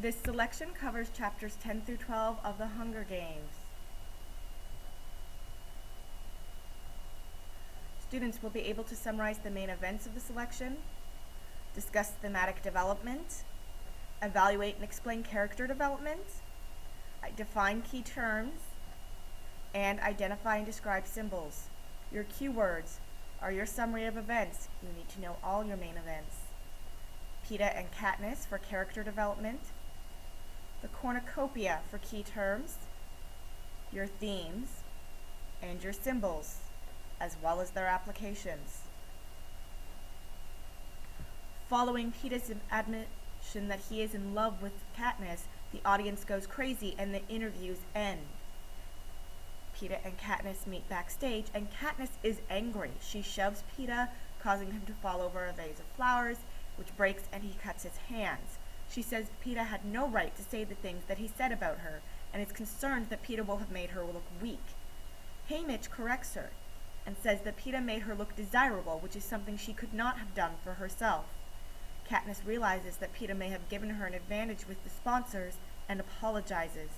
This selection covers chapters 10 through 12 of The Hunger Games. Students will be able to summarize the main events of the selection, discuss thematic development, evaluate and explain character development, define key terms, and identify and describe symbols. Your keywords are your summary of events. You need to know all your main events. Peeta and Katniss for character development, the cornucopia for key terms, your themes, and your symbols, as well as their applications. Following Peeta's admission that he is in love with Katniss, the audience goes crazy and the interviews end. Peeta and Katniss meet backstage, and Katniss is angry. She shoves Peeta, causing him to fall over a vase of flowers, which breaks and he cuts his hands. She says Peeta had no right to say the things that he said about her, and is concerned that Peeta will have made her look weak. Haymitch corrects her, and says that Peeta made her look desirable, which is something she could not have done for herself. Katniss realizes that Peeta may have given her an advantage with the sponsors, and apologizes.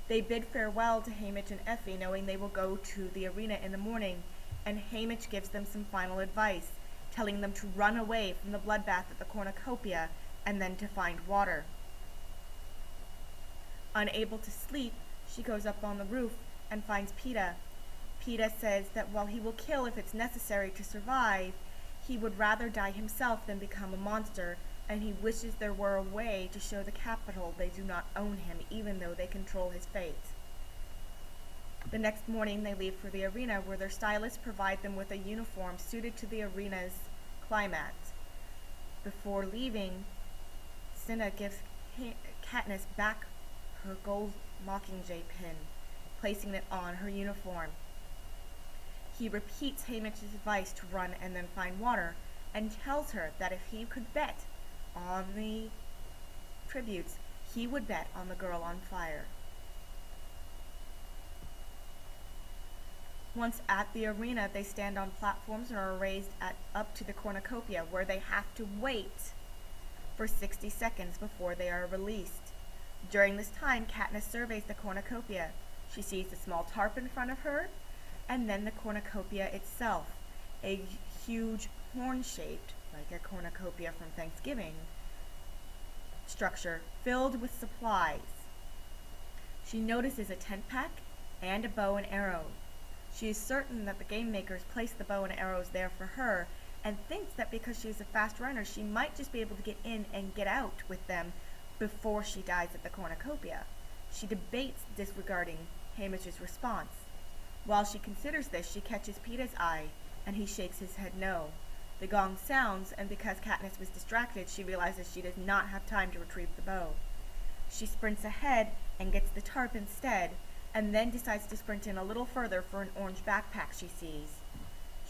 They bid farewell to Haymitch and Effie, knowing they will go to the arena in the morning, and Haymitch gives them some final advice, telling them to run away from the bloodbath at the cornucopia, and then to find water. Unable to sleep, she goes up on the roof and finds Peeta. Peeta says that while he will kill if it's necessary to survive, he would rather die himself than become a monster, and he wishes there were a way to show the Capitol they do not own him, even though they control his fate. The next morning they leave for the arena, where their stylists provide them with a uniform suited to the arena's climate. Before leaving, Cinna gives Katniss back her gold Mockingjay pin, placing it on her uniform. He repeats Haymitch's advice to run and then find water, and tells her that if he could bet on the tributes, he would bet on the girl on fire. Once at the arena, they stand on platforms and are raised up to the cornucopia, where they have to wait for 60 seconds before they are released. During this time, Katniss surveys the cornucopia. She sees a small tarp in front of her, and then the cornucopia itself, a huge horn-shaped, like a cornucopia from Thanksgiving, structure filled with supplies. She notices a tent pack and a bow and arrow. She is certain that the game makers placed the bow and arrows there for her, and thinks that because she is a fast runner, she might just be able to get in and get out with them before she dies at the cornucopia. She debates disregarding Haymitch's response. While she considers this, she catches Peeta's eye, and he shakes his head no. The gong sounds, and because Katniss was distracted, she realizes she does not have time to retrieve the bow. She sprints ahead and gets the tarp instead, and then decides to sprint in a little further for an orange backpack she sees.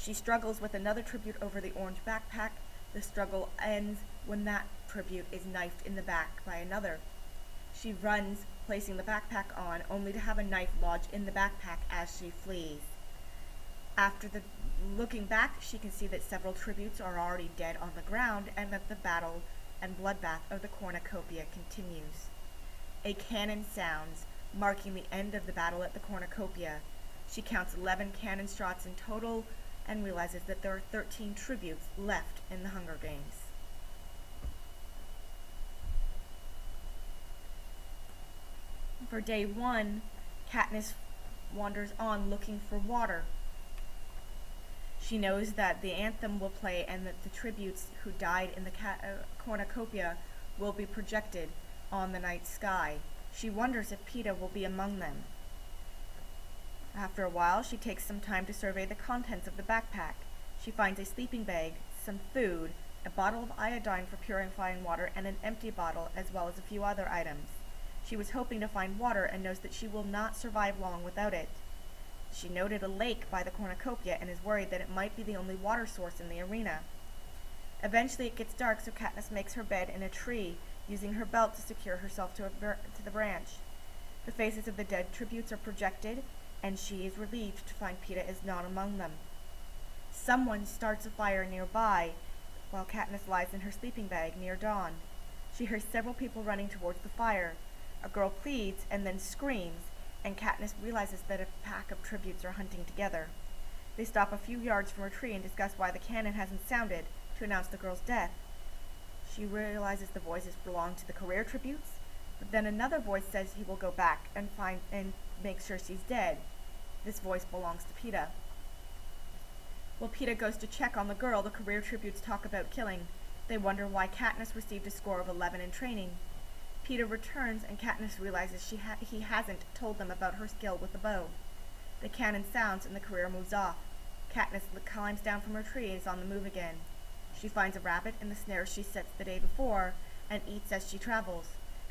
She struggles with another tribute over the orange backpack. The struggle ends when that tribute is knifed in the back by another. She runs, placing the backpack on, only to have a knife lodge in the backpack as she flees. After looking back, she can see that several tributes are already dead on the ground, and that the battle and bloodbath of the cornucopia continues. A cannon sounds, marking the end of the battle at the cornucopia. She counts 11 cannon shots in total, and realizes that there are 13 tributes left in the Hunger Games. For day 1, Katniss wanders on looking for water. She knows that the anthem will play and that the tributes who died in the cornucopia will be projected on the night sky. She wonders if Peeta will be among them. After a while, she takes some time to survey the contents of the backpack. She finds a sleeping bag, some food, a bottle of iodine for purifying water, and an empty bottle, as well as a few other items. She was hoping to find water and knows that she will not survive long without it. She noted a lake by the cornucopia and is worried that it might be the only water source in the arena. Eventually it gets dark, so Katniss makes her bed in a tree, using her belt to secure herself to the branch. The faces of the dead tributes are projected, and she is relieved to find Peeta is not among them. Someone starts a fire nearby, while Katniss lies in her sleeping bag near dawn. She hears several people running towards the fire. A girl pleads and then screams, and Katniss realizes that a pack of tributes are hunting together. They stop a few yards from her tree and discuss why the cannon hasn't sounded to announce the girl's death. She realizes the voices belong to the career tributes, but then another voice says he will go back and make sure she's dead. This voice belongs to Peeta. While Peeta goes to check on the girl, the career tributes talk about killing. They wonder why Katniss received a score of 11 in training. Peeta returns and Katniss realizes he hasn't told them about her skill with the bow. The cannon sounds and the career moves off. Katniss climbs down from her tree and is on the move again. She finds a rabbit in the snare she sets the day before and eats as she travels.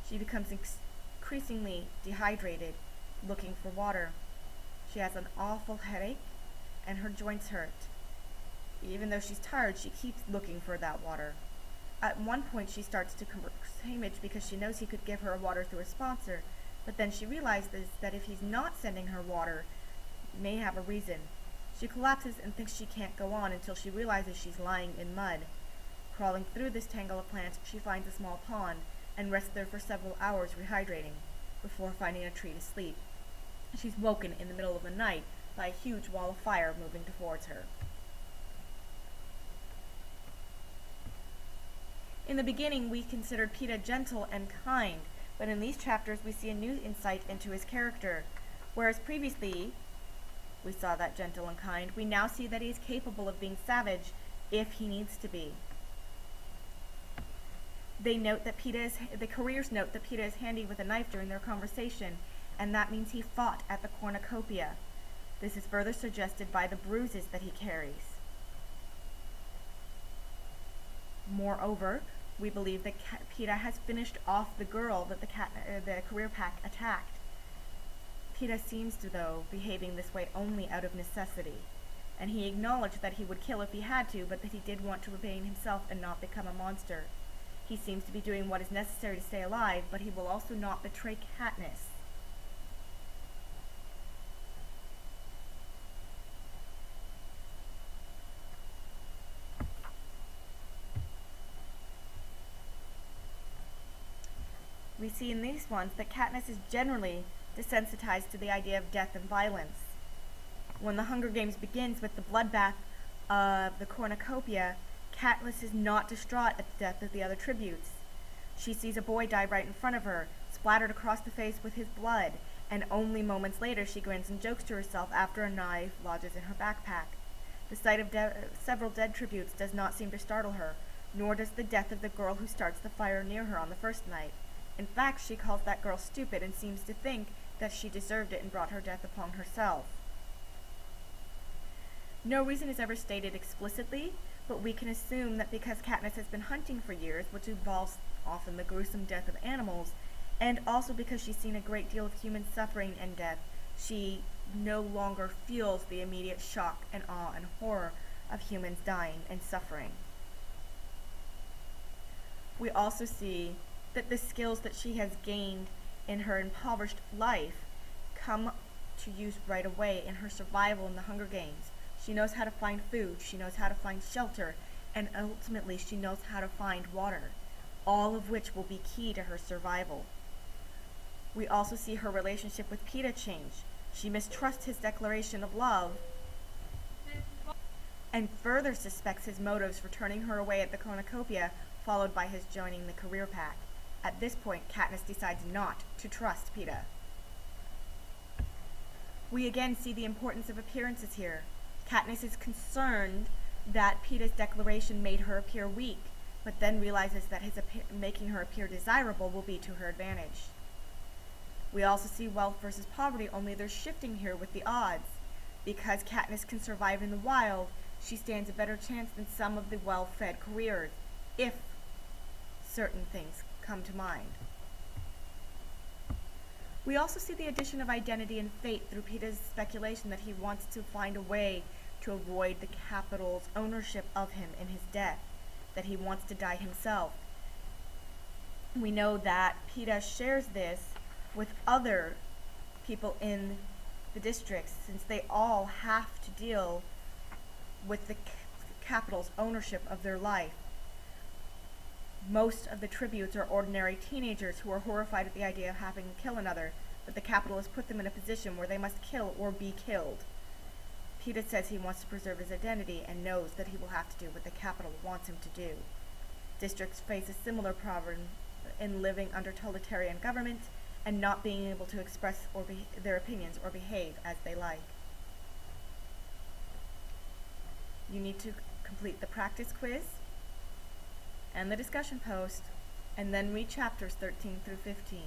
She becomes increasingly dehydrated, looking for water. She has an awful headache and her joints hurt. Even though she's tired, she keeps looking for that water. At one point, she starts to curse Haymitch because she knows he could give her water through a sponsor, but then she realizes that if he's not sending her water, he may have a reason. She collapses and thinks she can't go on until she realizes she's lying in mud. Crawling through this tangle of plants, she finds a small pond and rests there for several hours rehydrating, before finding a tree to sleep. She's woken in the middle of the night by a huge wall of fire moving towards her. In the beginning, we considered Peeta gentle and kind, but in these chapters we see a new insight into his character. Whereas previously we saw that gentle and kind, we now see that he is capable of being savage if he needs to be. The careers note that Peeta is handy with a knife during their conversation, and that means he fought at the cornucopia. This is further suggested by the bruises that he carries. Moreover, we believe that Peeta has finished off the girl that the career pack attacked. Peeta seems to, though, behaving this way only out of necessity, and he acknowledged that he would kill if he had to, but that he did want to remain himself and not become a monster. He seems to be doing what is necessary to stay alive, but he will also not betray Katniss. We see in these ones that Katniss is generally desensitized to the idea of death and violence. When the Hunger Games begins with the bloodbath of the cornucopia, Katniss is not distraught at the death of the other tributes. She sees a boy die right in front of her, splattered across the face with his blood, and only moments later she grins and jokes to herself after a knife lodges in her backpack. The sight of several dead tributes does not seem to startle her, nor does the death of the girl who starts the fire near her on the first night. In fact, she calls that girl stupid and seems to think that she deserved it and brought her death upon herself. No reason is ever stated explicitly, but we can assume that because Katniss has been hunting for years, which involves often the gruesome death of animals, and also because she's seen a great deal of human suffering and death, she no longer feels the immediate shock and awe and horror of humans dying and suffering. We also see that the skills that she has gained in her impoverished life come to use right away in her survival in the Hunger Games. She knows how to find food, she knows how to find shelter, and ultimately she knows how to find water, all of which will be key to her survival. We also see her relationship with Peeta change. She mistrusts his declaration of love and further suspects his motives for turning her away at the cornucopia, followed by his joining the career pack. At this point, Katniss decides not to trust Peeta. We again see the importance of appearances here. Katniss is concerned that Peeta's declaration made her appear weak, but then realizes that making her appear desirable will be to her advantage. We also see wealth versus poverty, only they're shifting here with the odds. Because Katniss can survive in the wild, she stands a better chance than some of the well-fed careers, if certain things come to mind. We also see the addition of identity and fate through Peeta's speculation that he wants to find a way to avoid the Capitol's ownership of him in his death, that he wants to die himself. We know that Peeta shares this with other people in the districts, since they all have to deal with the Capitol's ownership of their life. Most of the tributes are ordinary teenagers who are horrified at the idea of having to kill another, but the capitalists put them in a position where they must kill or be killed. Peter says he wants to preserve his identity and knows that he will have to do what the capital wants him to do. Districts face a similar problem in living under totalitarian government and not being able to express their opinions or behave as they like. You need to complete the practice quiz and the discussion post, and then read chapters 13 through 15.